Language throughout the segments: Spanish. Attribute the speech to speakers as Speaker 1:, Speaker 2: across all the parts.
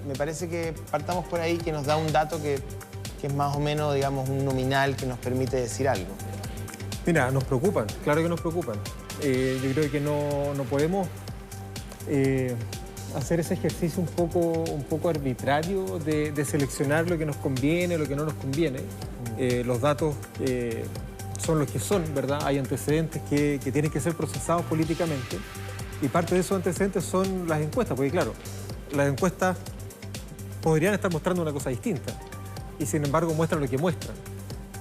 Speaker 1: Me parece que partamos por ahí, que nos da un dato que es más o menos, digamos, un nominal que nos permite decir algo.
Speaker 2: Mira, nos preocupan, claro que nos preocupan. Yo creo que no podemos hacer ese ejercicio un poco arbitrario de seleccionar lo que nos conviene, lo que no nos conviene. Los datos son los que son, ¿verdad? Hay antecedentes que tienen que ser procesados políticamente y parte de esos antecedentes son las encuestas, porque claro, las encuestas podrían estar mostrando una cosa distinta y sin embargo muestran lo que muestran.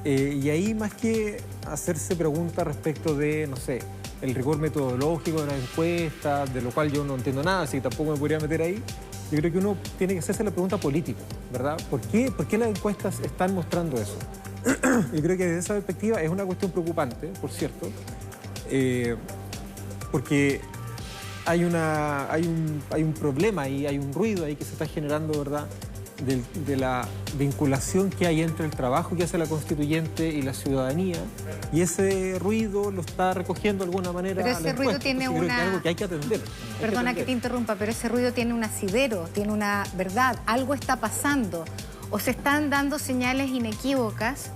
Speaker 2: Y ahí más que hacerse preguntas respecto de, no sé, el rigor metodológico de las encuestas, de lo cual yo no entiendo nada, así que tampoco me podría meter ahí, yo creo que uno tiene que hacerse la pregunta política, ¿verdad? ¿Por qué las encuestas están mostrando eso? Yo creo que desde esa perspectiva es una cuestión preocupante, por cierto, porque hay un problema y hay un ruido ahí que se está generando, ¿verdad?, de la vinculación que hay entre el trabajo que hace la constituyente y la ciudadanía, y ese ruido lo está recogiendo de alguna manera.
Speaker 3: Pero ese ruido tiene una...
Speaker 2: Creo que es algo que hay que atender.
Speaker 3: Perdona que te interrumpa, pero ese ruido tiene un asidero, tiene una verdad, algo está pasando. O se están dando señales inequívocas,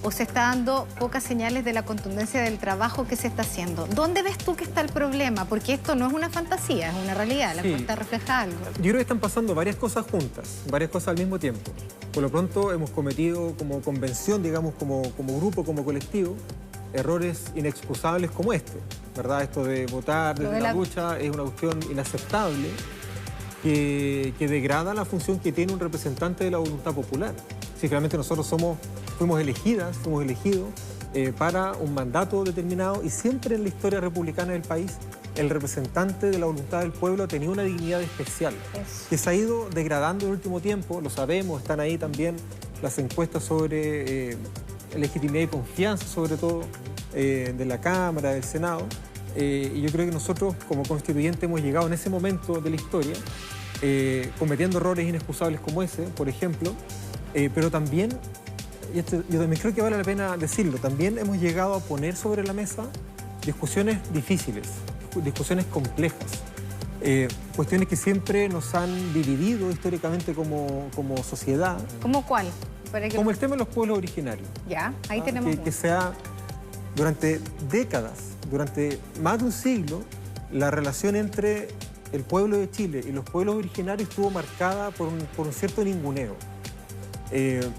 Speaker 3: o se está dando pocas señales de la contundencia del trabajo que se está haciendo. ¿Dónde ves tú que está el problema? Porque esto no es una fantasía, es una realidad, la encuesta refleja algo.
Speaker 2: Yo creo que están pasando varias cosas juntas, varias cosas al mismo tiempo. Por lo pronto hemos cometido como convención, digamos, como grupo, como colectivo, errores inexcusables como este, ¿verdad? Esto de votar desde la ducha es una cuestión inaceptable que degrada la función que tiene un representante de la voluntad popular. Si realmente nosotros fuimos elegidos para un mandato determinado y siempre en la historia republicana del país el representante de la voluntad del pueblo tenía una dignidad especial que se ha ido degradando en el último tiempo, lo sabemos, están ahí también las encuestas sobre legitimidad y confianza, sobre todo de la Cámara, del Senado, y yo creo que nosotros como constituyentes hemos llegado en ese momento de la historia cometiendo errores inexcusables como ese, por ejemplo, pero también, yo también creo que vale la pena decirlo, también hemos llegado a poner sobre la mesa discusiones difíciles, discusiones complejas, cuestiones que siempre nos han dividido históricamente como sociedad.
Speaker 3: ¿Cómo cuál?
Speaker 2: Como el tema de los pueblos originarios.
Speaker 3: Ya, ahí tenemos
Speaker 2: que sea durante décadas, durante más de un siglo, la relación entre el pueblo de Chile y los pueblos originarios estuvo marcada por un cierto ninguneo.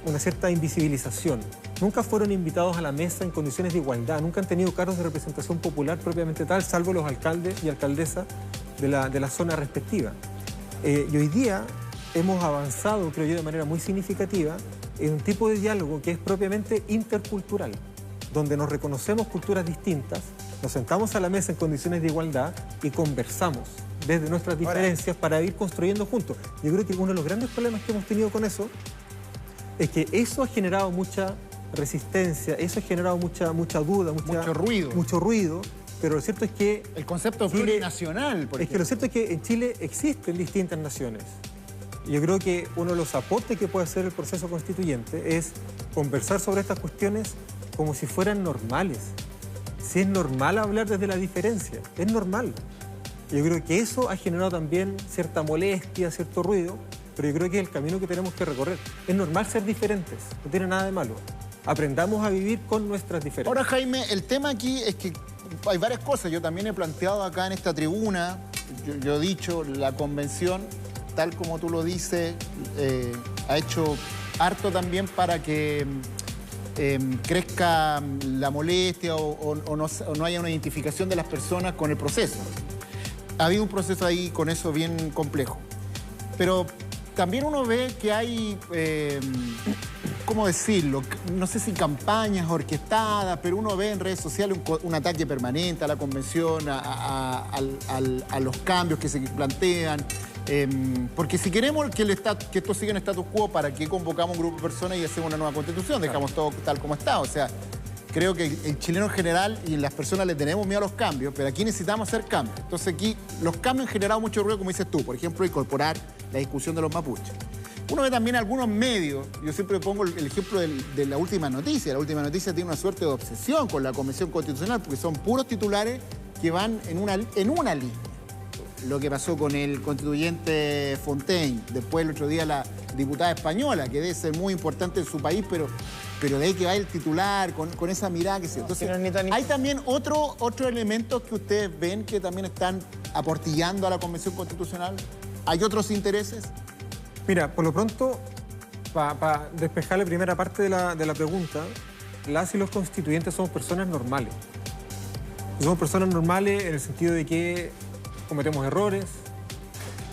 Speaker 2: Una cierta invisibilización. Nunca fueron invitados a la mesa en condiciones de igualdad, nunca han tenido cargos de representación popular propiamente tal, salvo los alcaldes y alcaldesas de la zona respectiva. Y hoy día hemos avanzado, creo yo, de manera muy significativa en un tipo de diálogo que es propiamente intercultural, donde nos reconocemos culturas distintas, nos sentamos a la mesa en condiciones de igualdad y conversamos desde nuestras diferencias para ir construyendo juntos. Yo creo que uno de los grandes problemas que hemos tenido con eso es que eso ha generado mucha resistencia, eso ha generado mucha duda, mucho ruido, pero lo cierto es que...
Speaker 4: El concepto plurinacional, por ejemplo.
Speaker 2: Es que lo cierto es que en Chile existen distintas naciones. Yo creo que uno de los aportes que puede hacer el proceso constituyente es conversar sobre estas cuestiones como si fueran normales. Si es normal hablar desde la diferencia, es normal. Yo creo que eso ha generado también cierta molestia, cierto ruido, pero yo creo que es el camino que tenemos que recorrer. Es normal ser diferentes, no tiene nada de malo. Aprendamos a vivir con nuestras diferencias.
Speaker 4: Ahora, Jaime, el tema aquí es que hay varias cosas. Yo también he planteado acá en esta tribuna, yo he dicho, la convención, tal como tú lo dices, ha hecho harto también para que crezca la molestia o no haya una identificación de las personas con el proceso. Ha habido un proceso ahí con eso bien complejo. Pero también uno ve que hay, ¿cómo decirlo? No sé si campañas orquestadas, pero uno ve en redes sociales un ataque permanente a la convención, a los cambios que se plantean. Porque si queremos que esto siga en status quo, ¿para qué convocamos un grupo de personas y hacemos una nueva constitución? Dejamos todo tal como está. O sea, creo que el chileno en general y las personas le tenemos miedo a los cambios, pero aquí necesitamos hacer cambios. Entonces aquí los cambios han generado mucho ruido, como dices tú. Por ejemplo, incorporar la discusión de los mapuches. Uno ve también algunos medios, yo siempre pongo el ejemplo de la última noticia. La última noticia tiene una suerte de obsesión con la Convención Constitucional porque son puros titulares que van en una línea. lo que pasó con el constituyente Fontaine, después el otro día la diputada española, que debe ser muy importante en su país, pero de ahí que va el titular, con esa mirada que se... Entonces, hay también otros elementos que ustedes ven que también están aportillando a la Convención Constitucional. ¿Hay otros intereses?
Speaker 2: Mira, por lo pronto, para despejar la primera parte de la pregunta, las y los constituyentes somos personas normales. Somos personas normales en el sentido de que cometemos errores.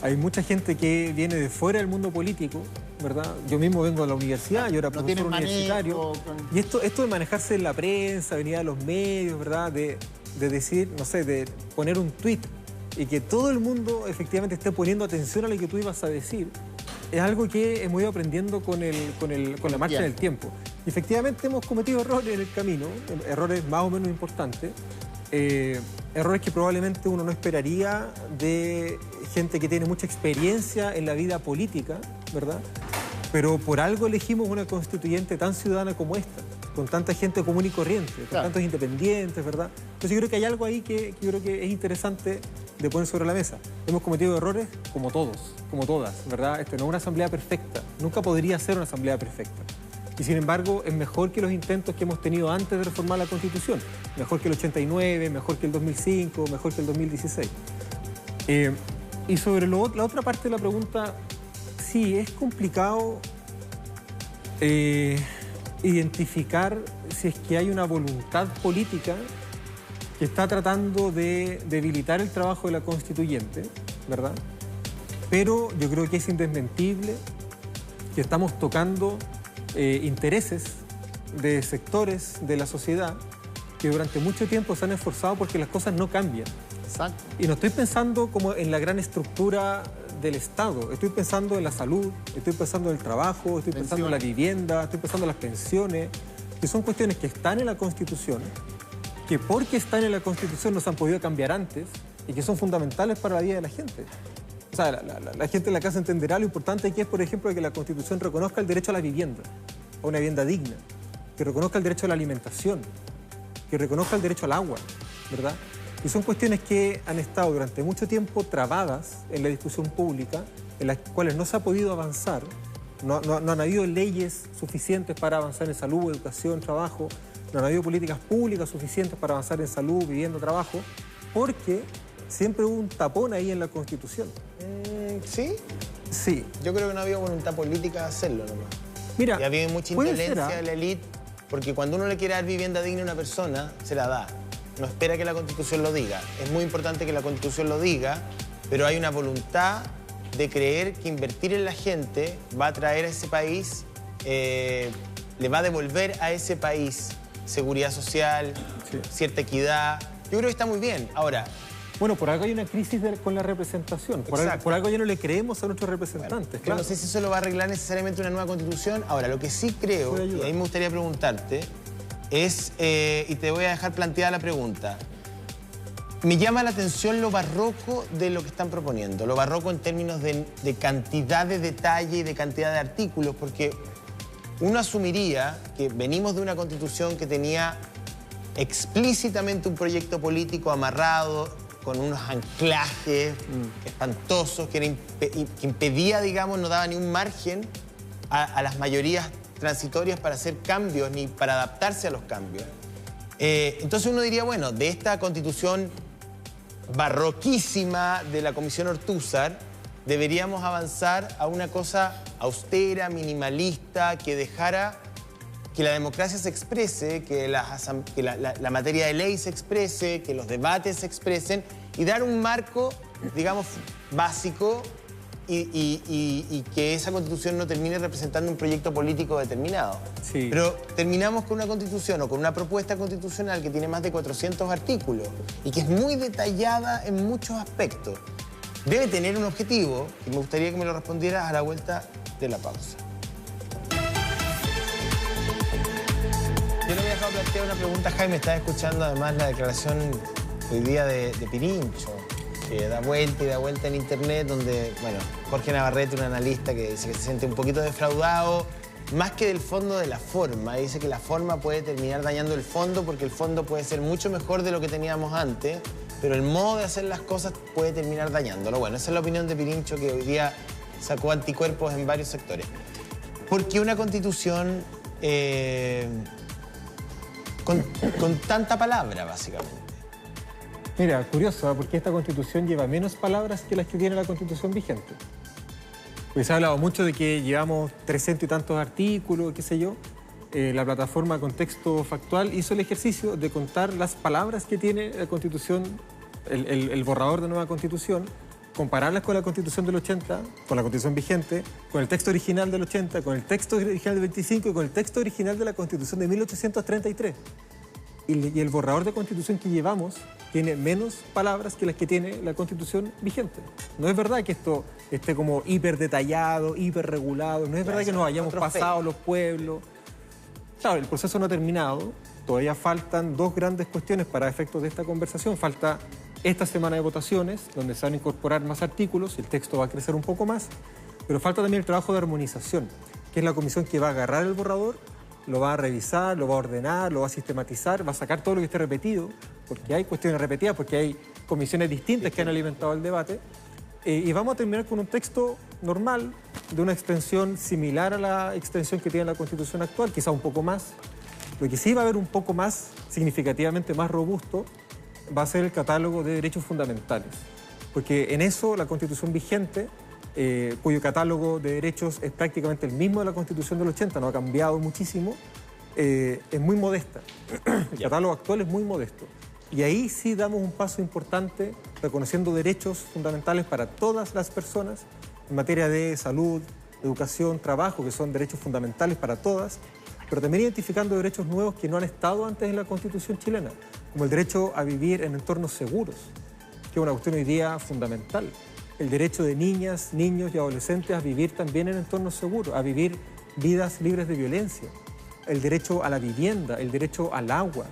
Speaker 2: Hay mucha gente que viene de fuera del mundo político, ¿verdad? Yo mismo vengo de la universidad, yo era profesor universitario. Y esto de manejarse en la prensa, venir a los medios, ¿verdad? De decir, no sé, de poner un tuit y que todo el mundo efectivamente esté poniendo atención a lo que tú ibas a decir, es algo que hemos ido aprendiendo con la marcha del tiempo. Y efectivamente hemos cometido errores en el camino, errores más o menos importantes, errores que probablemente uno no esperaría de gente que tiene mucha experiencia en la vida política, ¿verdad? Pero por algo elegimos una constituyente tan ciudadana como esta, con tanta gente común y corriente, con tantos independientes, ¿verdad? Entonces yo creo que hay algo ahí que yo creo que es interesante de poner sobre la mesa. Hemos cometido errores como todos, como todas, ¿verdad? Esto no es una asamblea perfecta, nunca podría ser una asamblea perfecta. Y sin embargo, es mejor que los intentos que hemos tenido antes de reformar la Constitución. Mejor que el 89, mejor que el 2005, mejor que el 2016. Y sobre la otra parte de la pregunta, sí, es complicado identificar si es que hay una voluntad política que está tratando de debilitar el trabajo de la constituyente, ¿verdad? Pero yo creo que es indesmentible que estamos tocando intereses de sectores de la sociedad que durante mucho tiempo se han esforzado porque las cosas no cambian.
Speaker 4: Exacto.
Speaker 2: Y no estoy pensando como en la gran estructura del Estado, estoy pensando en la salud, estoy pensando en el trabajo, estoy pensando en la vivienda, estoy pensando en las pensiones, que son cuestiones que están en la Constitución, que porque están en la Constitución no se han podido cambiar antes y que son fundamentales para la vida de la gente. O sea, la gente en la casa entenderá lo importante que es, por ejemplo, que la Constitución reconozca el derecho a la vivienda, a una vivienda digna, que reconozca el derecho a la alimentación, que reconozca el derecho al agua, ¿verdad? Y son cuestiones que han estado durante mucho tiempo trabadas en la discusión pública, en las cuales no se ha podido avanzar, no han habido leyes suficientes para avanzar en salud, educación, trabajo, no han habido políticas públicas suficientes para avanzar en salud, vivienda, trabajo, porque siempre hubo un tapón ahí en la Constitución.
Speaker 1: ¿Sí?
Speaker 2: Sí.
Speaker 1: Yo creo que no había voluntad política de hacerlo nomás.
Speaker 2: Mira,
Speaker 1: y había mucha indolencia de la élite, porque cuando uno le quiere dar vivienda digna a una persona, se la da. No espera que la Constitución lo diga. Es muy importante que la Constitución lo diga, pero hay una voluntad de creer que invertir en la gente va a traer a ese país, le va a devolver a ese país seguridad social, cierta equidad. Yo creo que está muy bien. Ahora,
Speaker 2: bueno, por algo hay una crisis con la representación. Por algo ya no le creemos a nuestros representantes.
Speaker 1: Bueno, claro. No sé si eso lo va a arreglar necesariamente una nueva Constitución. Ahora, lo que sí creo, y ahí me gustaría preguntarte, es, y te voy a dejar planteada la pregunta, me llama la atención lo barroco de lo que están proponiendo, lo barroco en términos de cantidad de detalle y de cantidad de artículos, porque uno asumiría que venimos de una Constitución que tenía explícitamente un proyecto político amarrado, con unos anclajes espantosos, que impedía, digamos, no daba ni un margen a las mayorías transitorias para hacer cambios ni para adaptarse a los cambios. Entonces uno diría, bueno, de esta Constitución barroquísima de la Comisión Ortúzar, deberíamos avanzar a una cosa austera, minimalista, que dejara que la democracia se exprese, que la materia de ley se exprese, que los debates se expresen y dar un marco, digamos, básico y que esa Constitución no termine representando un proyecto político determinado.
Speaker 2: Sí.
Speaker 1: Pero terminamos con una Constitución o con una propuesta constitucional que tiene más de 400 artículos y que es muy detallada en muchos aspectos. Debe tener un objetivo y me gustaría que me lo respondieras a la vuelta de la pausa. Yo le había dejado plantear una pregunta, Jaime, estaba escuchando además la declaración hoy día de Pirincho, que da vuelta y da vuelta en internet, donde, bueno, Jorge Navarrete, un analista que dice que se siente un poquito defraudado, más que del fondo de la forma, dice que la forma puede terminar dañando el fondo porque el fondo puede ser mucho mejor de lo que teníamos antes, pero el modo de hacer las cosas puede terminar dañándolo. Bueno, esa es la opinión de Pirincho, que hoy día sacó anticuerpos en varios sectores. ¿Por qué una constitución con tanta palabra, básicamente?
Speaker 2: Mira, curioso, porque esta constitución lleva menos palabras que las que tiene la constitución vigente. Pues se ha hablado mucho de que llevamos 300 y tantos artículos, qué sé yo. La plataforma Contexto Factual hizo el ejercicio de contar las palabras que tiene la constitución, el borrador de nueva constitución, compararlas con la constitución del 80, con la constitución vigente, con el texto original del 80, con el texto original del 25 y con el texto original de la constitución de 1833. Y el borrador de constitución que llevamos tiene menos palabras que las que tiene la constitución vigente. No es verdad que esto esté como hiper detallado, hiper regulado, no es verdad que nos hayamos pasado los pueblos. Claro, el proceso no ha terminado, todavía faltan dos grandes cuestiones para efectos de esta conversación. Falta esta semana de votaciones, donde se van a incorporar más artículos, el texto va a crecer un poco más, pero falta también el trabajo de armonización, que es la comisión que va a agarrar el borrador, lo va a revisar, lo va a ordenar, lo va a sistematizar, va a sacar todo lo que esté repetido, porque hay cuestiones repetidas, porque hay comisiones distintas que han alimentado el debate, y vamos a terminar con un texto normal, de una extensión similar a la extensión que tiene la Constitución actual, quizá un poco más. Lo que sí va a haber un poco más, significativamente más robusto, va a ser el catálogo de derechos fundamentales. Porque en eso la Constitución vigente, cuyo catálogo de derechos es prácticamente el mismo de la Constitución del 80, no ha cambiado muchísimo, es muy modesta. El catálogo actual es muy modesto. Y ahí sí damos un paso importante reconociendo derechos fundamentales para todas las personas en materia de salud, educación, trabajo, que son derechos fundamentales para todas, pero también identificando derechos nuevos que no han estado antes en la Constitución chilena, como el derecho a vivir en entornos seguros, que es una cuestión hoy día fundamental. El derecho de niñas, niños y adolescentes a vivir también en entornos seguros, a vivir vidas libres de violencia. El derecho a la vivienda, el derecho al agua.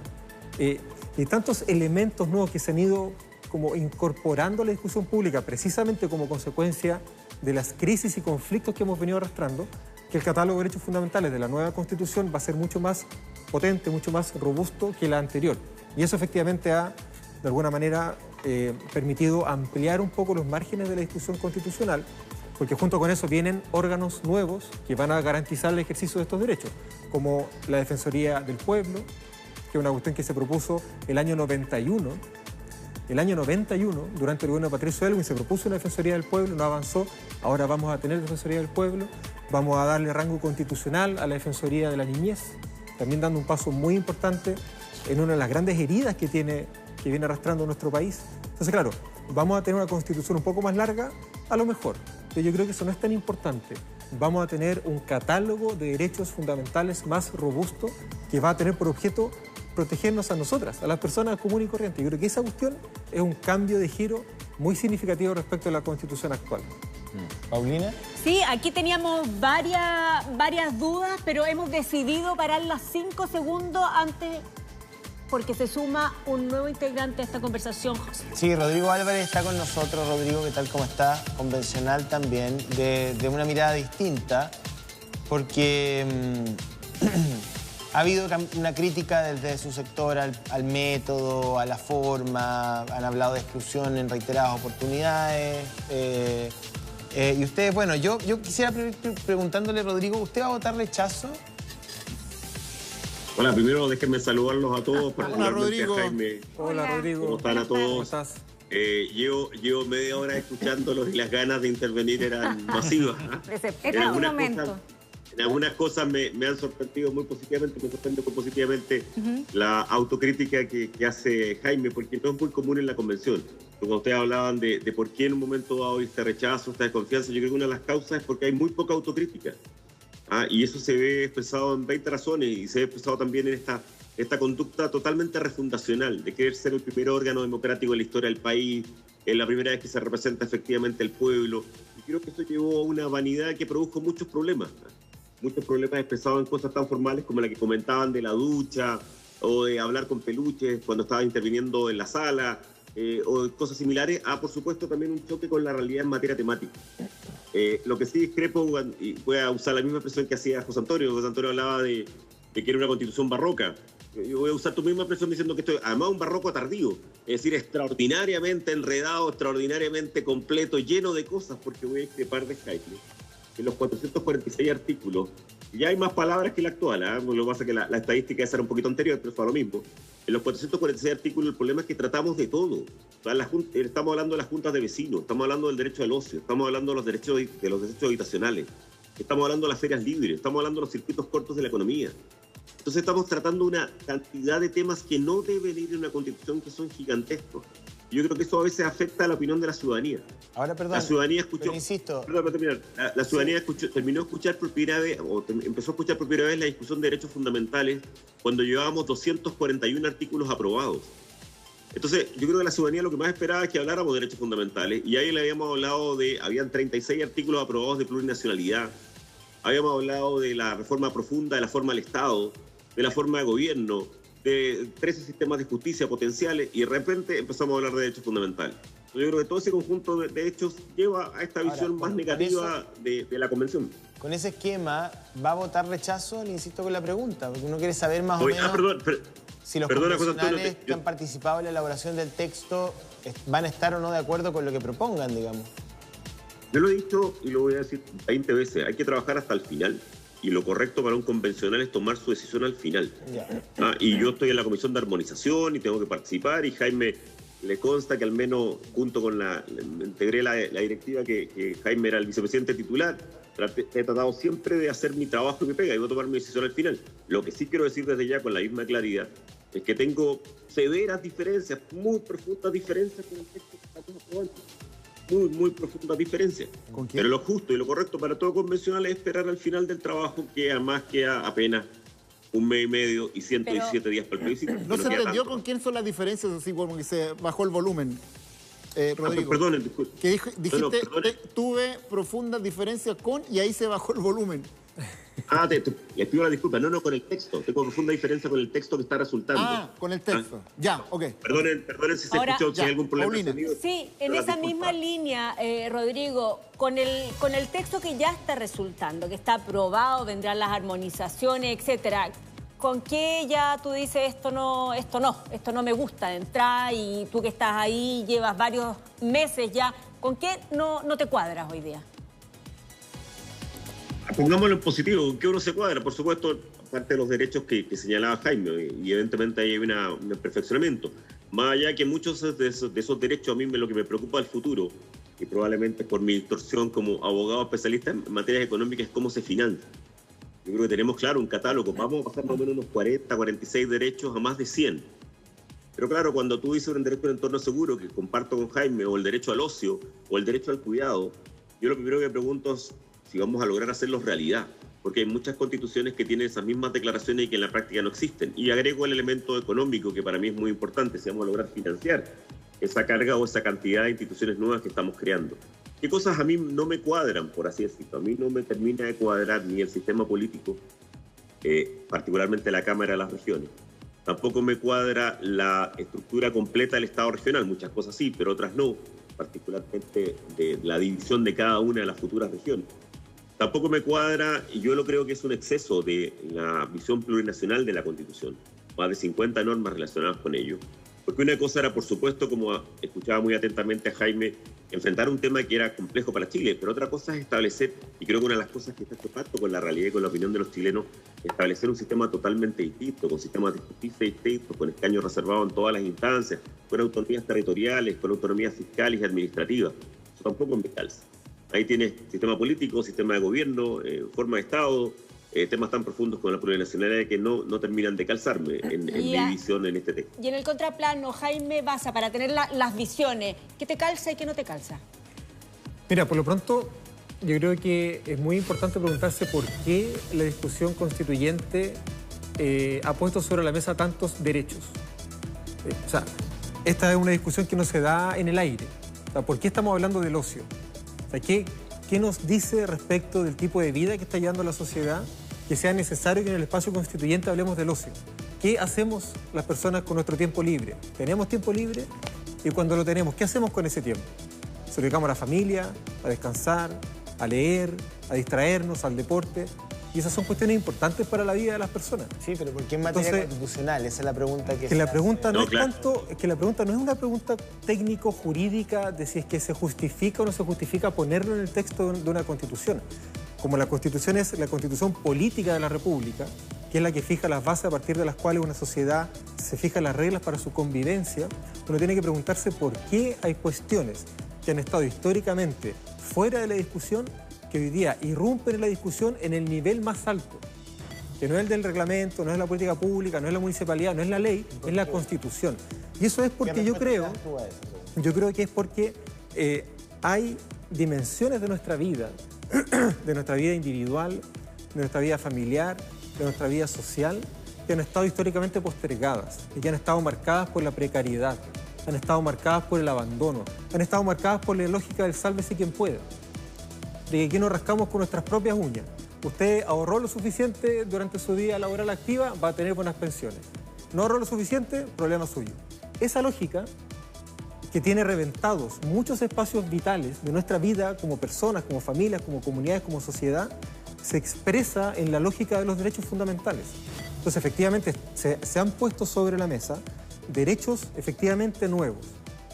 Speaker 2: Y tantos elementos nuevos que se han ido como incorporando a la discusión pública precisamente como consecuencia de las crisis y conflictos que hemos venido arrastrando, que el catálogo de derechos fundamentales de la nueva Constitución va a ser mucho más potente, mucho más robusto que la anterior. Y eso efectivamente ha, de alguna manera, permitido ampliar un poco los márgenes de la discusión constitucional, porque junto con eso vienen órganos nuevos que van a garantizar el ejercicio de estos derechos, como la Defensoría del Pueblo, que es una cuestión que se propuso el año 91. El año 91, durante el gobierno de Patricio Aylwin, se propuso una Defensoría del Pueblo, no avanzó, ahora vamos a tener Defensoría del Pueblo, vamos a darle rango constitucional a la Defensoría de la Niñez, también dando un paso muy importante en una de las grandes heridas que viene arrastrando nuestro país. Entonces, claro, vamos a tener una Constitución un poco más larga, a lo mejor, pero yo creo que eso no es tan importante. Vamos a tener un catálogo de derechos fundamentales más robusto que va a tener por objeto protegernos a nosotras, a las personas comunes y corrientes. Yo creo que esa cuestión es un cambio de giro muy significativo respecto a la Constitución actual.
Speaker 1: ¿Paulina?
Speaker 5: Sí, aquí teníamos varias dudas, pero hemos decidido pararlas 5 segundos antes porque se suma un nuevo integrante a esta conversación, José.
Speaker 1: Sí, Rodrigo Álvarez está con nosotros. Rodrigo, ¿qué tal? ¿Cómo está? Convencional también, de una mirada distinta, porque ha habido una crítica desde su sector al método, a la forma, han hablado de exclusión en reiteradas oportunidades. Y ustedes, bueno, yo quisiera preguntándole, Rodrigo, ¿usted va a votar rechazo?
Speaker 6: Hola, primero déjenme saludarlos a todos,
Speaker 4: Hola, Rodrigo.
Speaker 6: a Jaime.
Speaker 2: Hola, Rodrigo.
Speaker 6: ¿Cómo están a todos?
Speaker 2: ¿Cómo estás?
Speaker 6: Llevo media hora escuchándolos y las ganas de intervenir eran masivas.
Speaker 3: Era un momento.
Speaker 6: En algunas cosas me han sorprendido muy positivamente, me sorprende muy positivamente la autocrítica que hace Jaime, porque no es muy común en la convención. Cuando ustedes hablaban de por qué en un momento dado este rechazo, esta desconfianza, yo creo que una de las causas es porque hay muy poca autocrítica. Y eso se ve expresado en 20 razones y se ve expresado también en esta conducta totalmente refundacional de querer ser el primer órgano democrático de la historia del país, la primera vez que se representa efectivamente el pueblo. Y creo que eso llevó a una vanidad que produjo muchos problemas. Muchos problemas expresados en cosas tan formales como la que comentaban de la ducha o de hablar con peluches cuando estaba interviniendo en la sala o cosas similares. Por supuesto, también un choque con la realidad en materia temática. Lo que sí discrepo, y voy a usar la misma expresión que hacía José Antonio. José Antonio hablaba de que era una constitución barroca. Yo voy a usar tu misma expresión diciendo que esto es además un barroco tardío. es decir, extraordinariamente enredado, extraordinariamente completo, lleno de cosas, porque voy a discrepar de Jaime. En los 446 artículos, ya hay más palabras que la actual, ¿eh? Lo que pasa es que la estadística esa era un poquito anterior, pero fue lo mismo. En los 446 artículos el problema es que tratamos de todo. O sea, estamos hablando de las juntas de vecinos, estamos hablando del derecho al ocio, estamos hablando de los derechos habitacionales, estamos hablando de las ferias libres, estamos hablando de los circuitos cortos de la economía. Entonces estamos tratando una cantidad de temas que no deben ir en una constitución, que son gigantescos. Yo creo que eso a veces afecta a la opinión de la ciudadanía.
Speaker 1: Ahora, perdón,
Speaker 6: la ciudadanía escuchó,
Speaker 1: pero insisto...
Speaker 6: Perdón, para terminar. La ciudadanía terminó de escuchar por primera vez, empezó a escuchar por primera vez la discusión de derechos fundamentales cuando llevábamos 241 artículos aprobados. Entonces, yo creo que la ciudadanía lo que más esperaba es que habláramos de derechos fundamentales, y ahí le habíamos hablado habían 36 artículos aprobados de plurinacionalidad, habíamos hablado de la reforma profunda de la forma del Estado, de la forma de gobierno, de 13 sistemas de justicia potenciales, y de repente empezamos a hablar de derechos fundamentales. Yo creo que todo ese conjunto de hechos lleva a esta visión más negativa de la Convención.
Speaker 1: Con ese esquema, ¿va a votar rechazo? Le insisto con la pregunta, porque uno quiere saber más o menos si los convencionales que han participado en la elaboración del texto van a estar o no de acuerdo con lo que propongan, digamos.
Speaker 6: Yo lo he dicho y lo voy a decir 20 veces, hay que trabajar hasta el final. Y lo correcto para un convencional es tomar su decisión al final. Y yo estoy en la comisión de armonización y tengo que participar, y Jaime le consta que al menos junto con integré la directiva que Jaime era el vicepresidente titular. He tratado siempre de hacer mi trabajo y mi pega, y voy a tomar mi decisión al final. Lo que sí quiero decir desde ya con la misma claridad es que tengo severas diferencias, muy profundas diferencias con el texto que estamos aprobando. Muy profundas diferencias. Pero lo justo y lo correcto para todo convencional es esperar al final del trabajo, que además queda apenas un mes y medio y 117 días para el plebiscito.
Speaker 4: ¿No se entendió con quién son las diferencias, así como que se bajó el volumen, Rodrigo?
Speaker 6: Perdón, disculpe.
Speaker 4: Que dijiste, tuve profundas diferencias con, y ahí se bajó el volumen.
Speaker 6: Les pido la disculpa. No, con el texto. Tengo profunda diferencia con el texto que está resultando.
Speaker 4: Con el texto. Ya, ok.
Speaker 6: Perdonen si se escuchó, si hay algún problema de sonido.
Speaker 5: Sí, en esa misma línea, Rodrigo, con el texto que ya está resultando, que está aprobado, vendrán las armonizaciones, etcétera. ¿Con qué ya tú dices esto no me gusta de entrada, y tú que estás ahí llevas varios meses ya, ¿con qué no te cuadras hoy día?
Speaker 6: Pongámoslo en positivo, ¿con qué uno se cuadra? Por supuesto, aparte de los derechos que señalaba Jaime, y evidentemente ahí hay un perfeccionamiento. Más allá que muchos de esos derechos, a mí lo que me preocupa del futuro, y probablemente por mi distorsión como abogado especialista en materias económicas, es cómo se financia. Yo creo que tenemos claro un catálogo, vamos a pasar más o menos unos 40, 46 derechos a más de 100. Pero claro, cuando tú dices un derecho al entorno seguro, que comparto con Jaime, o el derecho al ocio, o el derecho al cuidado, yo lo primero que me pregunto es si vamos a lograr hacerlos realidad, porque hay muchas constituciones que tienen esas mismas declaraciones y que en la práctica no existen. Y agrego el elemento económico, que para mí es muy importante, si vamos a lograr financiar esa carga o esa cantidad de instituciones nuevas que estamos creando. ¿Qué cosas a mí no me cuadran, por así decirlo? A mí no me termina de cuadrar ni el sistema político, particularmente la Cámara de las Regiones. Tampoco me cuadra la estructura completa del Estado regional, muchas cosas sí, pero otras no, particularmente de la división de cada una de las futuras regiones. Tampoco me cuadra, y yo lo creo que es un exceso de la visión plurinacional de la Constitución, más de 50 normas relacionadas con ello. Porque una cosa era, por supuesto, como escuchaba muy atentamente a Jaime, enfrentar un tema que era complejo para Chile, pero otra cosa es establecer, y creo que una de las cosas que está chocando con la realidad y con la opinión de los chilenos, establecer un sistema totalmente distinto, con sistemas de justicia distintos, con escaños reservados en todas las instancias, con autonomías territoriales, con autonomías fiscales y administrativas. Eso tampoco me calza. Ahí tienes sistema político, sistema de gobierno, forma de Estado, temas tan profundos como la plurinacionalidad que no terminan de calzarme en mi visión en este texto.
Speaker 5: Y en el contraplano, Jaime Baza, para tener las visiones, ¿qué te calza y qué no te calza?
Speaker 2: Mira, por lo pronto, yo creo que es muy importante preguntarse por qué la discusión constituyente ha puesto sobre la mesa tantos derechos. O sea, esta es una discusión que no se da en el aire. O sea, ¿por qué estamos hablando del ocio? O sea, ¿qué nos dice respecto del tipo de vida que está llevando la sociedad que sea necesario que en el espacio constituyente hablemos del ocio? ¿Qué hacemos las personas con nuestro tiempo libre? ¿Tenemos tiempo libre? Y cuando lo tenemos, ¿qué hacemos con ese tiempo? ¿Se lo dedicamos a la familia, a descansar, a leer, a distraernos, al deporte? Y esas son cuestiones importantes para la vida de las personas.
Speaker 1: Sí, pero ¿por qué en materia constitucional? Esa es la pregunta que
Speaker 2: la pregunta no
Speaker 6: No,
Speaker 2: es
Speaker 6: claro.
Speaker 2: tanto, es que la pregunta no es una pregunta técnico-jurídica de si es que se justifica o no se justifica ponerlo en el texto de una constitución. Como la constitución es la constitución política de la República, que es la que fija las bases a partir de las cuales una sociedad se fija las reglas para su convivencia, uno tiene que preguntarse por qué hay cuestiones que han estado históricamente fuera de la discusión, que hoy día irrumpen en la discusión en el nivel más alto, que no es el del reglamento, no es la política pública, no es la municipalidad, no es la ley, es la Constitución. Y eso es porque yo creo que es porque hay dimensiones de nuestra vida individual, de nuestra vida familiar, de nuestra vida social, que han estado históricamente postergadas y que han estado marcadas por la precariedad, han estado marcadas por el abandono, han estado marcadas por la lógica del sálvese quien pueda. De que aquí nos rascamos con nuestras propias uñas. Usted ahorró lo suficiente durante su vida laboral activa, va a tener buenas pensiones. No ahorró lo suficiente, problema suyo. Esa lógica que tiene reventados muchos espacios vitales de nuestra vida como personas, como familias, como comunidades, como sociedad, se expresa en la lógica de los derechos fundamentales. Entonces, efectivamente, se han puesto sobre la mesa derechos efectivamente nuevos.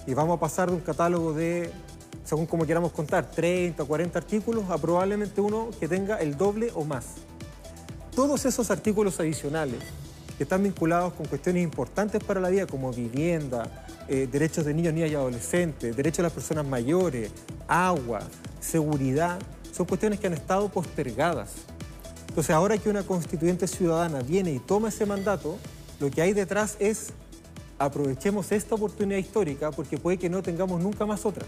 Speaker 2: Y vamos a pasar de un catálogo de, según como queramos contar, 30 o 40 artículos, a probablemente uno que tenga el doble o más. Todos esos artículos adicionales que están vinculados con cuestiones importantes para la vida, como vivienda, derechos de niños, niñas y adolescentes, derechos de las personas mayores, agua, seguridad, son cuestiones que han estado postergadas. Entonces, ahora que una constituyente ciudadana viene y toma ese mandato, lo que hay detrás es aprovechemos esta oportunidad histórica porque puede que no tengamos nunca más otra.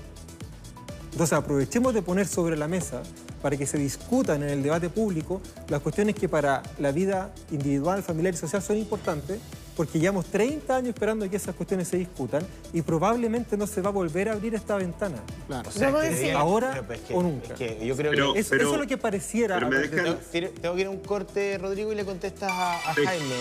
Speaker 2: Entonces, aprovechemos de poner sobre la mesa para que se discutan en el debate público las cuestiones que para la vida individual, familiar y social son importantes, porque llevamos 30 años esperando que esas cuestiones se discutan y probablemente no se va a volver a abrir esta ventana.
Speaker 4: Claro.
Speaker 1: O sea,
Speaker 3: Luego
Speaker 1: que
Speaker 3: de-
Speaker 1: diría-
Speaker 2: ahora
Speaker 1: pero es
Speaker 2: o nunca.
Speaker 1: es que yo creo
Speaker 6: Pero-
Speaker 1: que...
Speaker 2: Eso es lo que pareciera.
Speaker 6: pero me
Speaker 2: a-
Speaker 6: dejan-
Speaker 1: Tengo que ir a un corte, Rodrigo, y le contestas a
Speaker 6: Sí.
Speaker 1: Jaime.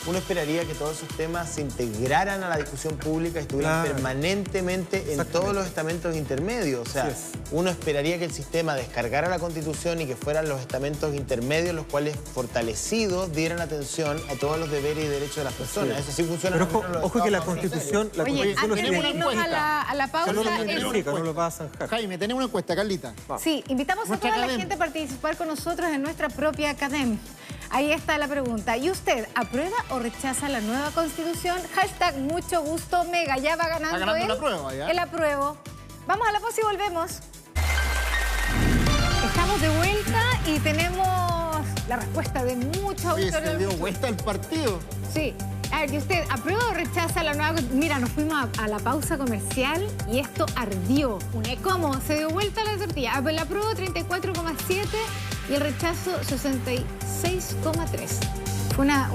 Speaker 1: Uno esperaría que todos esos temas se integraran a la discusión pública y estuvieran
Speaker 2: Claro.
Speaker 1: permanentemente en
Speaker 2: Exactamente.
Speaker 1: todos los estamentos intermedios. O sea,
Speaker 2: Así es.
Speaker 1: uno esperaría que el sistema descargara la Constitución y que fueran los estamentos intermedios los cuales, fortalecidos, dieran atención a todos los deberes y derechos de las personas. Eso sí funciona.
Speaker 2: Pero
Speaker 1: en los
Speaker 2: ojo que la
Speaker 1: estados
Speaker 2: Constitución,
Speaker 3: Oye,
Speaker 2: Constitución
Speaker 3: antes de
Speaker 2: lo
Speaker 3: irnos a la pausa,
Speaker 2: solo lo
Speaker 3: el-
Speaker 2: identifica, no lo va a zanjar.
Speaker 4: Jaime, tenemos una encuesta, Carlita.
Speaker 3: sí, invitamos a
Speaker 4: Nuestra
Speaker 3: toda la
Speaker 4: academia.
Speaker 3: gente a participar con nosotros en nuestra propia academia. Ahí está la pregunta. ¿Y usted aprueba o rechaza la nueva Constitución? Hashtag mucho gusto mega. Ya va ganando,
Speaker 4: Va ganando
Speaker 3: él.
Speaker 4: el apruebo, ya.
Speaker 3: El apruebo. Vamos a la pausa y volvemos. Estamos de vuelta y tenemos la respuesta de muchos
Speaker 4: Oye,
Speaker 3: autores.
Speaker 4: se dio vuelta el partido.
Speaker 3: Sí. A ver, ¿y usted aprueba o rechaza la nueva? Mira, nos fuimos a la pausa comercial y esto ardió. ¿Cómo? Se dio vuelta la tortilla. El apruebo 34,7 y el rechazo 66,3. Fue una...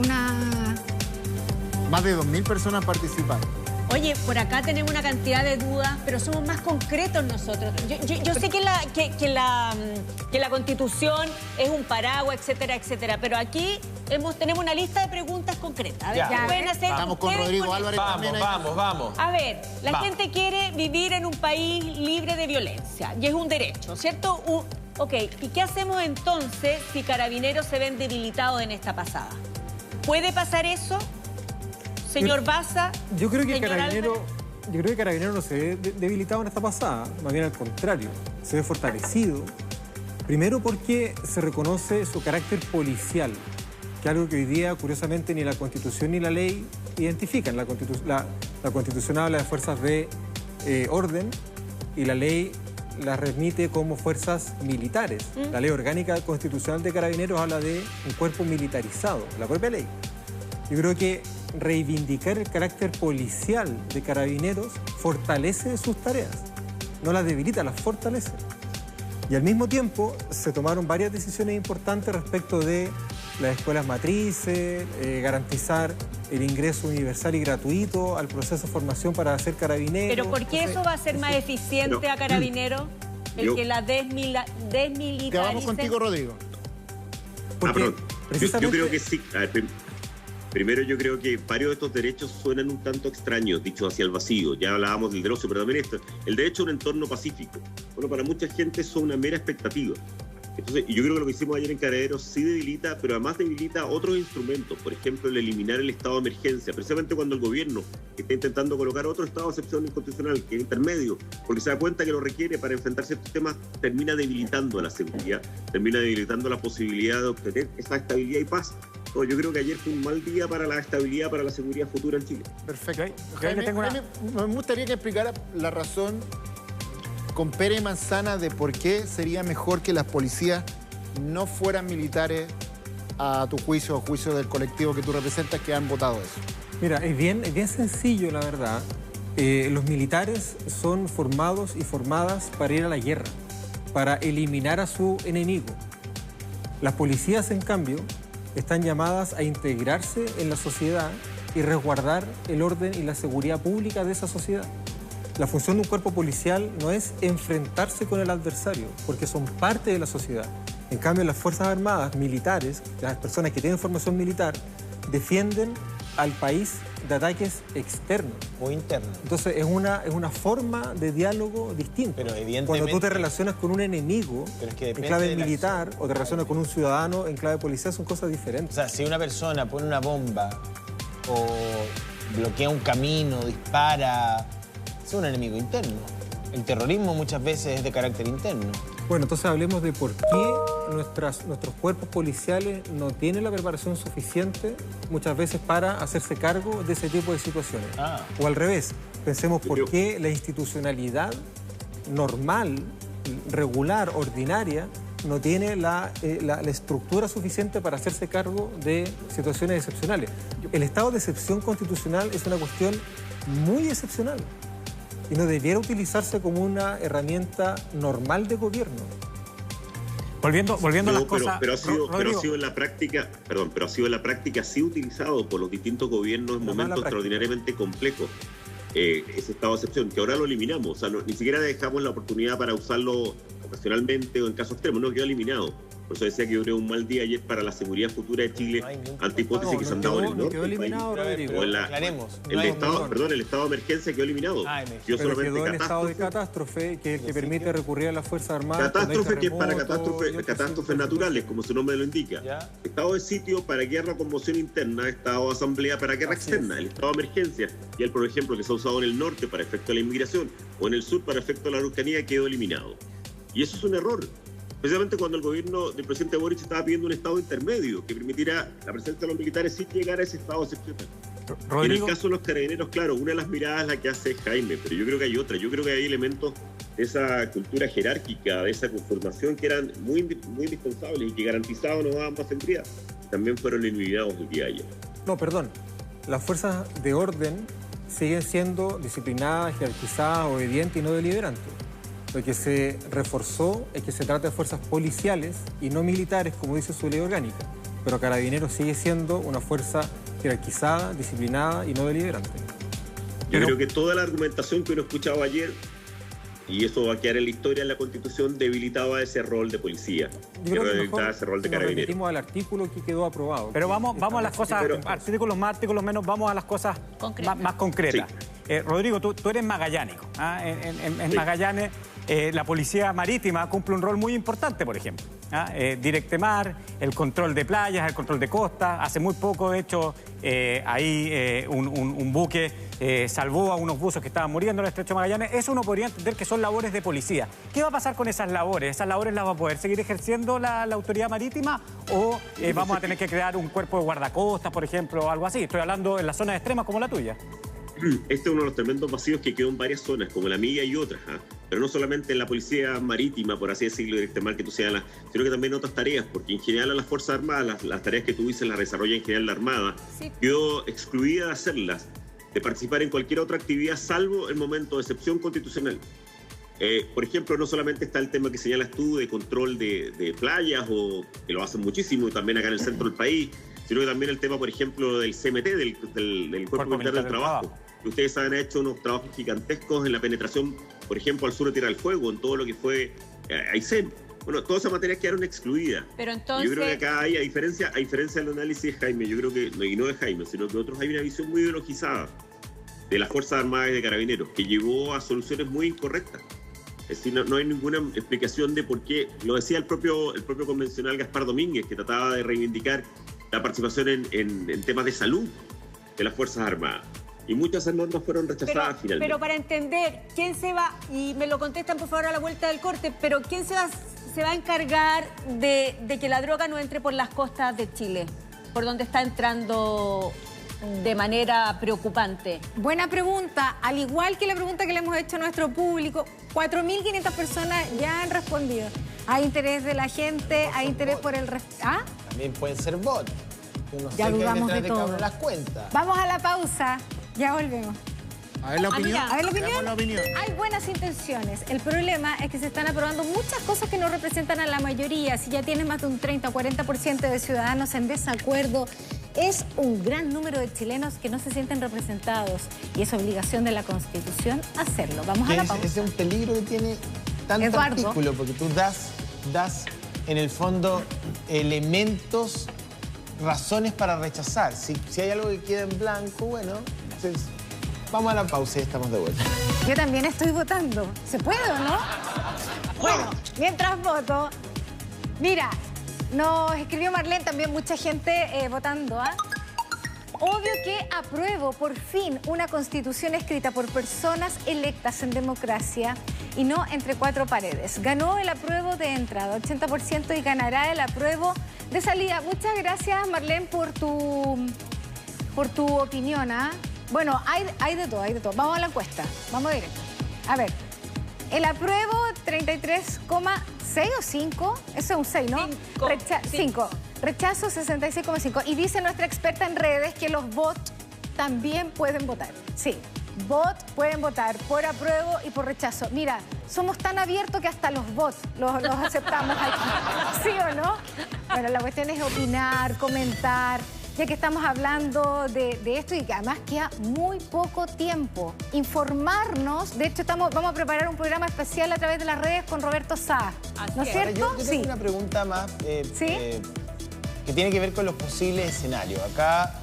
Speaker 4: Más de 2.000 personas participaron.
Speaker 5: Oye, por acá tenemos una cantidad de dudas, pero somos más concretos nosotros. Yo sé que la Constitución es un paraguas, etcétera, etcétera, pero aquí tenemos una lista de preguntas concretas. A ver,
Speaker 1: Ya.
Speaker 5: ¿qué pueden hacer
Speaker 4: Estamos con
Speaker 5: ustedes
Speaker 4: Rodrigo
Speaker 5: con
Speaker 4: Álvarez
Speaker 5: esto?
Speaker 4: también.
Speaker 1: Vamos.
Speaker 5: A ver, la
Speaker 1: Vamos.
Speaker 5: gente quiere vivir en un país libre de violencia y es un derecho, ¿cierto? Ok, ¿y qué hacemos entonces si Carabineros se ven debilitados en esta pasada? ¿Puede pasar eso? Señor Baza.
Speaker 2: Yo creo que
Speaker 5: señor
Speaker 2: Carabineros no se ve debilitado en esta pasada, más bien al contrario, se ve fortalecido. Primero porque se reconoce su carácter policial, que es algo que hoy día, curiosamente, ni la Constitución ni la ley identifican. La Constitución habla de fuerzas de orden y la ley las remite como fuerzas militares. La ley orgánica constitucional de Carabineros habla de un cuerpo militarizado, la propia ley. Yo creo que reivindicar el carácter policial de Carabineros fortalece sus tareas, no las debilita, las fortalece. Y al mismo tiempo se tomaron varias decisiones importantes respecto de las escuelas matrices, garantizar el ingreso universal y gratuito al proceso de formación para ser carabinero.
Speaker 5: Pero ¿por qué eso va a ser más eficiente
Speaker 6: Pero-
Speaker 5: a Carabineros? El
Speaker 6: Yo-
Speaker 5: que la desmilitarice.
Speaker 4: Que vamos contigo, Rodrigo.
Speaker 2: Porque
Speaker 6: Yo
Speaker 2: precisamente...
Speaker 6: creo que sí. A ver, primero, yo creo que varios de estos derechos suenan un tanto extraños, dichos hacia el vacío. Ya hablábamos del derecho, pero también el derecho a un entorno pacífico. Bueno, para mucha gente eso es una mera expectativa. Entonces, yo creo que lo que hicimos ayer en Carabineros sí debilita, pero además debilita otros instrumentos. Por ejemplo, el eliminar el estado de emergencia, precisamente cuando el gobierno está intentando colocar otro estado de excepción inconstitucional, que es intermedio, porque se da cuenta que lo requiere para enfrentar ciertos temas, termina debilitando a la seguridad, termina debilitando la posibilidad de obtener esa estabilidad y paz. No, yo creo que ayer fue un mal día para la estabilidad, para la seguridad futura en Chile.
Speaker 4: Perfecto. Jaime, me gustaría que explicara la razón con pera y manzana de por qué sería mejor que las policías no fueran militares a tu juicio o juicio del colectivo que tú representas que han votado eso.
Speaker 2: Mira, es bien sencillo, la verdad. Los militares son formados y formadas para ir a la guerra, para eliminar a su enemigo. Las policías, en cambio, están llamadas a integrarse en la sociedad y resguardar el orden y la seguridad pública de esa sociedad. La función de un cuerpo policial no es enfrentarse con el adversario, porque son parte de la sociedad. En cambio, las Fuerzas Armadas militares, las personas que tienen formación militar, defienden al país de ataques externos.
Speaker 1: O internos.
Speaker 2: Entonces, es una forma de diálogo distinta.
Speaker 1: Pero evidentemente...
Speaker 2: Cuando tú te relacionas con un enemigo en clave militar o te relacionas con un ciudadano en clave policial, son cosas diferentes.
Speaker 1: O sea, si una persona pone una bomba o bloquea un camino, dispara... es un enemigo interno. El terrorismo muchas veces es de carácter interno.
Speaker 2: Bueno, entonces hablemos de por qué nuestros cuerpos policiales no tienen la preparación suficiente muchas veces para hacerse cargo de ese tipo de situaciones. O al revés, pensemos por qué la institucionalidad normal, regular, ordinaria, no tiene la estructura suficiente para hacerse cargo de situaciones excepcionales. El estado de excepción constitucional es una cuestión muy excepcional y no debiera utilizarse como una herramienta normal de gobierno.
Speaker 7: Volviendo a las cosas...
Speaker 6: Pero ha sido en la práctica, pero ha sido en la práctica sí utilizado por los distintos gobiernos en momentos extraordinariamente complejos. Ese estado de excepción, que ahora lo eliminamos. O sea, ni siquiera dejamos la oportunidad para usarlo ocasionalmente o en casos extremos, no, quedó eliminado. Por eso decía que hubo un mal día ayer para la seguridad futura de Chile, ante hipótesis que se han dado en el norte.
Speaker 2: Quedó eliminado, Rodrigo.
Speaker 6: El estado de emergencia quedó eliminado.
Speaker 2: Yo solamente quedó el estado de catástrofe, que es el que permite recurrir a las Fuerzas Armadas.
Speaker 6: Catástrofe que es para catástrofes naturales, como su nombre lo indica. Estado de sitio para guerra, conmoción interna. Estado de asamblea para guerra externa. El estado de emergencia, y el, por ejemplo, que se ha usado en el norte para efecto de la inmigración, o en el sur para efecto de la Araucanía, quedó eliminado. Y eso es un error. Especialmente cuando el gobierno del presidente Boric estaba pidiendo un estado intermedio que permitiera la presencia de los militares sin llegar a ese estado excepcional. En el caso de los carabineros, claro, una de las miradas es la que hace Jaime, pero yo creo que hay otra. Yo creo que hay elementos de esa cultura jerárquica, de esa conformación que eran muy indispensables y que garantizaban o daban más seguridad. También fueron eliminados el día de ayer.
Speaker 2: No, perdón. Las fuerzas de orden siguen siendo disciplinadas, jerarquizadas, obedientes y no deliberantes. Lo que se reforzó es que se trata de fuerzas policiales y no militares, como dice su ley orgánica. Pero Carabineros sigue siendo una fuerza jerarquizada, disciplinada y no deliberante.
Speaker 6: Yo creo que toda la argumentación que uno escuchaba ayer, y eso va a quedar en la historia, en la Constitución, debilitaba ese rol de policía.
Speaker 2: Yo creo que
Speaker 6: debilitaba ese rol de Carabineros.
Speaker 2: Remitimos al artículo que quedó aprobado.
Speaker 7: Pero vamos a las cosas, artículos más, artículos menos, vamos a las cosas más concretas. Sí. Rodrigo, tú eres magallánico. En Magallanes... la policía marítima cumple un rol muy importante, por ejemplo. Directemar, el control de playas, el control de costa. Hace muy poco, de hecho, un buque salvó a unos buzos que estaban muriendo en el Estrecho de Magallanes. Eso uno podría entender que son labores de policía. ¿Qué va a pasar con esas labores? ¿Esas labores las va a poder seguir ejerciendo la autoridad marítima o vamos a tener que crear un cuerpo de guardacostas, por ejemplo, o algo así? Estoy hablando en las zonas extremas como la tuya.
Speaker 6: Este es uno de los tremendos vacíos que quedó en varias zonas, como la mía y otras, pero no solamente en la policía marítima, por así decirlo, Directemar, que tú señalas, sino que también en otras tareas, porque en general a las Fuerzas Armadas, las tareas que tú dices las desarrolla en general la Armada, quedó excluida de hacerlas, de participar en cualquier otra actividad, salvo el momento de excepción constitucional. Por ejemplo, no solamente está el tema que señalas tú de control de playas, o que lo hacen muchísimo, también acá en el centro del país, sino que también el tema, por ejemplo, del CMT, del Cuerpo Militar del Trabajo. Ustedes han hecho unos trabajos gigantescos en la penetración, por ejemplo, al sur de Tierra del Fuego, en todo lo que fue Aysén. Bueno, todas esas materias quedaron excluidas.
Speaker 5: Pero entonces...
Speaker 6: Yo creo que acá hay, a diferencia del análisis de Jaime, yo creo que, y no de Jaime, sino que otros, hay una visión muy ideologizada de las Fuerzas Armadas y de Carabineros, que llevó a soluciones muy incorrectas. Es decir, no hay ninguna explicación de por qué. Lo decía el propio convencional Gaspar Domínguez, que trataba de reivindicar la participación en temas de salud de las Fuerzas Armadas. Y muchas normas fueron rechazadas finalmente.
Speaker 5: Pero para entender, ¿quién se va? Y me lo contestan por favor a la vuelta del corte, pero ¿quién se va a encargar de que la droga no entre por las costas de Chile? Por donde está entrando de manera preocupante.
Speaker 3: Buena pregunta. Al igual que la pregunta que le hemos hecho a nuestro público, 4.500 personas ya han respondido. Hay interés de la gente, hay interés por el... ¿Ah?
Speaker 1: También pueden ser bots.
Speaker 3: Ya dudamos de todo.
Speaker 1: Las cuentas.
Speaker 3: Vamos a la pausa. Ya volvemos.
Speaker 4: A ver la opinión.
Speaker 3: A ver la opinión.
Speaker 4: Veamos la opinión.
Speaker 3: Hay buenas intenciones. El problema es que se están aprobando muchas cosas que no representan a la mayoría. Si ya tienes más de un 30 o 40% de ciudadanos en desacuerdo, es un gran número de chilenos que no se sienten representados. Y es obligación de la Constitución hacerlo. Vamos a la pausa.
Speaker 1: Ese es un peligro que tiene tanto artículo, porque tú das en el fondo elementos, razones para rechazar. Si hay algo que queda en blanco, bueno, entonces vamos a la pausa y estamos de vuelta.
Speaker 3: Yo también estoy votando. ¿Se puede o no? Bueno, mientras voto, mira, nos escribió Marlene, también mucha gente votando, ¿ah? Obvio que apruebo por fin una constitución escrita por personas electas en democracia y no entre cuatro paredes. Ganó el apruebo de entrada, 80%, y ganará el apruebo de salida. Muchas gracias, Marlene, por tu opinión, ¿ah? Bueno, hay de todo, hay de todo. Vamos a la encuesta, vamos directo. A ver, el apruebo 33,6 o 5, eso es un 6, ¿no? 5. Rechazo 66,5. Y dice nuestra experta en redes que los bots también pueden votar. Sí, bots pueden votar por apruebo y por rechazo. Mira, somos tan abiertos que hasta los bots los aceptamos aquí. ¿Sí o no? Bueno, la cuestión es opinar, comentar, ya que estamos hablando de esto y que además queda muy poco tiempo. Informarnos, de hecho vamos a preparar un programa especial a través de las redes con Roberto Sá. ¿No es cierto?
Speaker 1: Yo tengo una pregunta más que tiene que ver con los posibles escenarios. Acá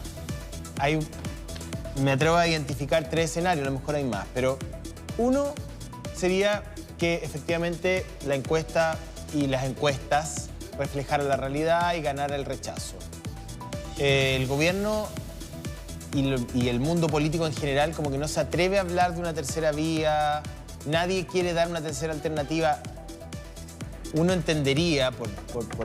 Speaker 1: me atrevo a identificar 3 escenarios, a lo mejor hay más, pero uno sería que efectivamente la encuesta y las encuestas reflejaran la realidad y ganara el rechazo. El gobierno y el mundo político en general como que no se atreve a hablar de una tercera vía, nadie quiere dar una tercera alternativa. Uno entendería por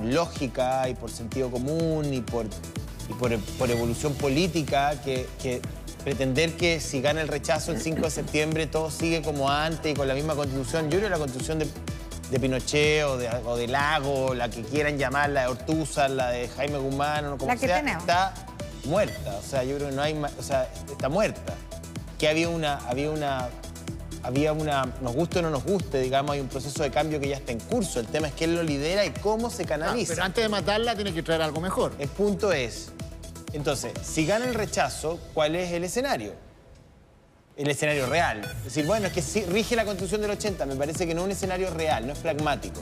Speaker 1: lógica y por sentido común y por evolución política que pretender que si gana el rechazo el 5 de septiembre todo sigue como antes y con la misma constitución. Yo creo que la constitución de Pinochet o de Lago, la que quieran llamar, la de Ortúzar, la de Jaime Guzmán, o como sea, está muerta. O sea, yo creo que no hay más, o sea, está muerta. Que había una, nos guste o no nos guste, digamos, hay un proceso de cambio que ya está en curso. El tema es quién lo lidera y cómo se canaliza.
Speaker 4: Pero antes de matarla tiene que traer algo mejor.
Speaker 1: El punto es, entonces, si gana el rechazo, ¿cuál es el escenario? El escenario real. Es decir, bueno, es que sí, rige la Constitución del 80, me parece que no es un escenario real, no es pragmático.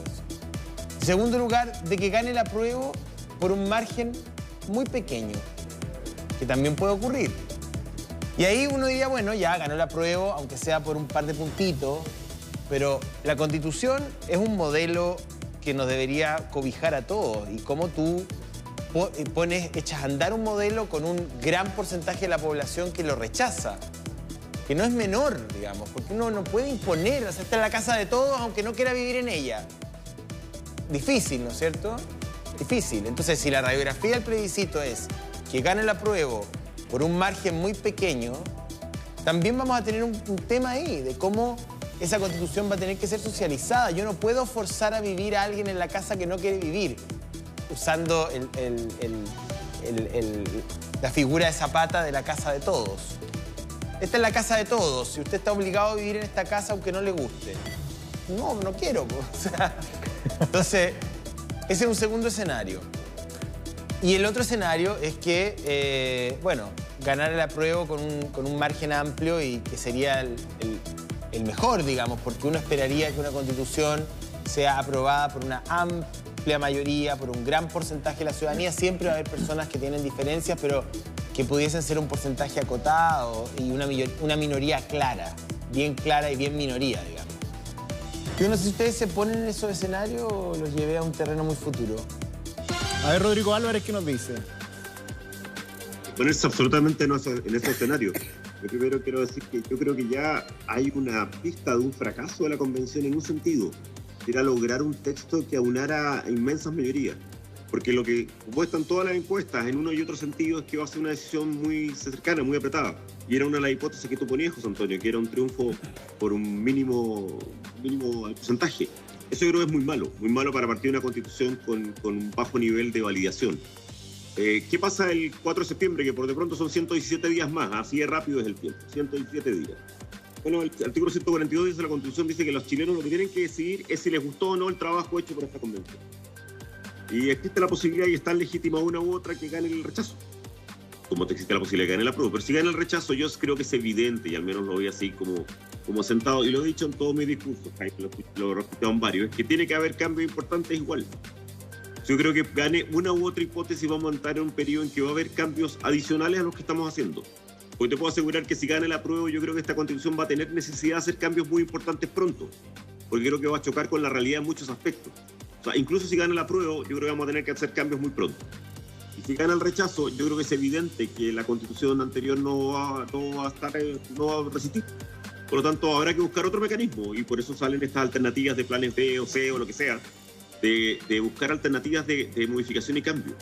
Speaker 1: En segundo lugar, de que gane el apruebo por un margen muy pequeño, que también puede ocurrir. Y ahí uno diría, bueno, ya ganó el apruebo, aunque sea por un par de puntitos, pero la Constitución es un modelo que nos debería cobijar a todos. Y cómo tú echas a andar un modelo con un gran porcentaje de la población que lo rechaza, que no es menor, digamos, porque uno no puede imponer, o sea, está en la casa de todos aunque no quiera vivir en ella. Difícil, ¿no es cierto? Difícil. Entonces, si la radiografía del plebiscito es que gane el apruebo por un margen muy pequeño, también vamos a tener un tema ahí de cómo esa Constitución va a tener que ser socializada. Yo no puedo forzar a vivir a alguien en la casa que no quiere vivir, usando la figura de Zapata de la casa de todos. Esta es la casa de todos. Si usted está obligado a vivir en esta casa aunque no le guste. No, no quiero. O sea, entonces, ese es un segundo escenario. Y el otro escenario es que, bueno, ganar el apruebo con un margen amplio y que sería el mejor, digamos, porque uno esperaría que una constitución sea aprobada por una amplia mayoría, por un gran porcentaje de la ciudadanía. Siempre va a haber personas que tienen diferencias, pero que pudiesen ser un porcentaje acotado y una minoría clara y bien minoría, digamos. Yo no sé si ustedes se ponen en esos escenarios o los llevé a un terreno muy futuro.
Speaker 4: A ver, Rodrigo Álvarez, ¿qué nos dice?
Speaker 6: Ponerse absolutamente en ese escenario. Yo primero quiero decir que yo creo que ya hay una pista de un fracaso de la convención en un sentido, que era lograr un texto que aunara a inmensas mayorías. Porque lo que muestran todas las encuestas en uno y otro sentido es que va a ser una decisión muy cercana, muy apretada. Y era una de las hipótesis que tú ponías, José Antonio, que era un triunfo por un mínimo porcentaje. Eso yo creo que es muy malo para partir de una constitución con un bajo nivel de validación. ¿Qué pasa el 4 de septiembre? Que por de pronto son 117 días más, así de rápido es el tiempo, 117 días. Bueno, el artículo 142 de la Constitución dice que los chilenos lo que tienen que decidir es si les gustó o no el trabajo hecho por esta convención. Y existe la posibilidad, y está legítima una u otra, que gane el rechazo. Como te existe la posibilidad de que gane la prueba. Pero si gana el rechazo, yo creo que es evidente, y al menos lo voy así como sentado, y lo he dicho en todos mis discursos, lo he repetido en varios, es que tiene que haber cambios importantes igual. Yo creo que gane una u otra hipótesis, vamos a entrar en un periodo en que va a haber cambios adicionales a los que estamos haciendo. Porque te puedo asegurar que si gana la prueba, yo creo que esta constitución va a tener necesidad de hacer cambios muy importantes pronto. Porque creo que va a chocar con la realidad en muchos aspectos. O sea, incluso si gana la prueba, yo creo que vamos a tener que hacer cambios muy pronto. Y si gana el rechazo, yo creo que es evidente que la constitución anterior no va a resistir. Por lo tanto, habrá que buscar otro mecanismo. Y por eso salen estas alternativas de planes B o C o lo que sea, de buscar alternativas de modificación y cambio.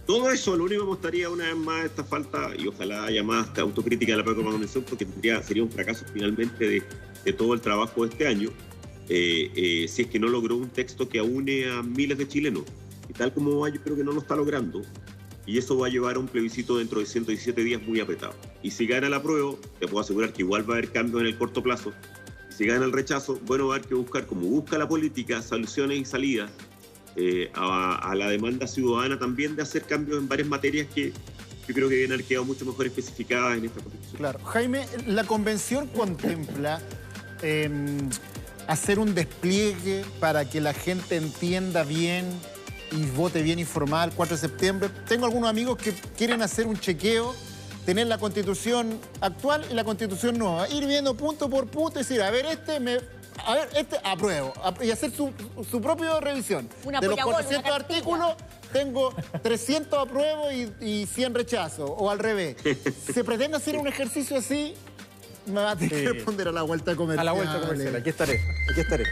Speaker 6: Todo eso, lo único que mostraría una vez más esta falta, y ojalá haya más autocrítica de la propia convención, porque sería un fracaso finalmente de todo el trabajo de este año, si es que no logró un texto que aúne a miles de chilenos. Y tal como va, yo creo que no lo está logrando, y eso va a llevar a un plebiscito dentro de 117 días muy apretado. Y si gana la prueba, te puedo asegurar que igual va a haber cambios en el corto plazo. Si gana el rechazo, bueno, va a haber que buscar, como busca la política, soluciones y salidas a la demanda ciudadana también de hacer cambios en varias materias que yo creo que deben haber quedado mucho mejor especificadas en esta Constitución.
Speaker 4: Claro. Jaime, la convención contempla hacer un despliegue para que la gente entienda bien y vote bien informada el 4 de septiembre. Tengo algunos amigos que quieren hacer un chequeo, tener la Constitución actual y la Constitución nueva, ir viendo punto por punto y decir, a ver, este apruebo, y hacer su propia revisión. De los 400 artículos, tengo 300 apruebo y 100 rechazo, o al revés. ¿Se pretende hacer un ejercicio así? Me va a tener que responder a la vuelta comercial.
Speaker 2: A la vuelta comercial, aquí estaré.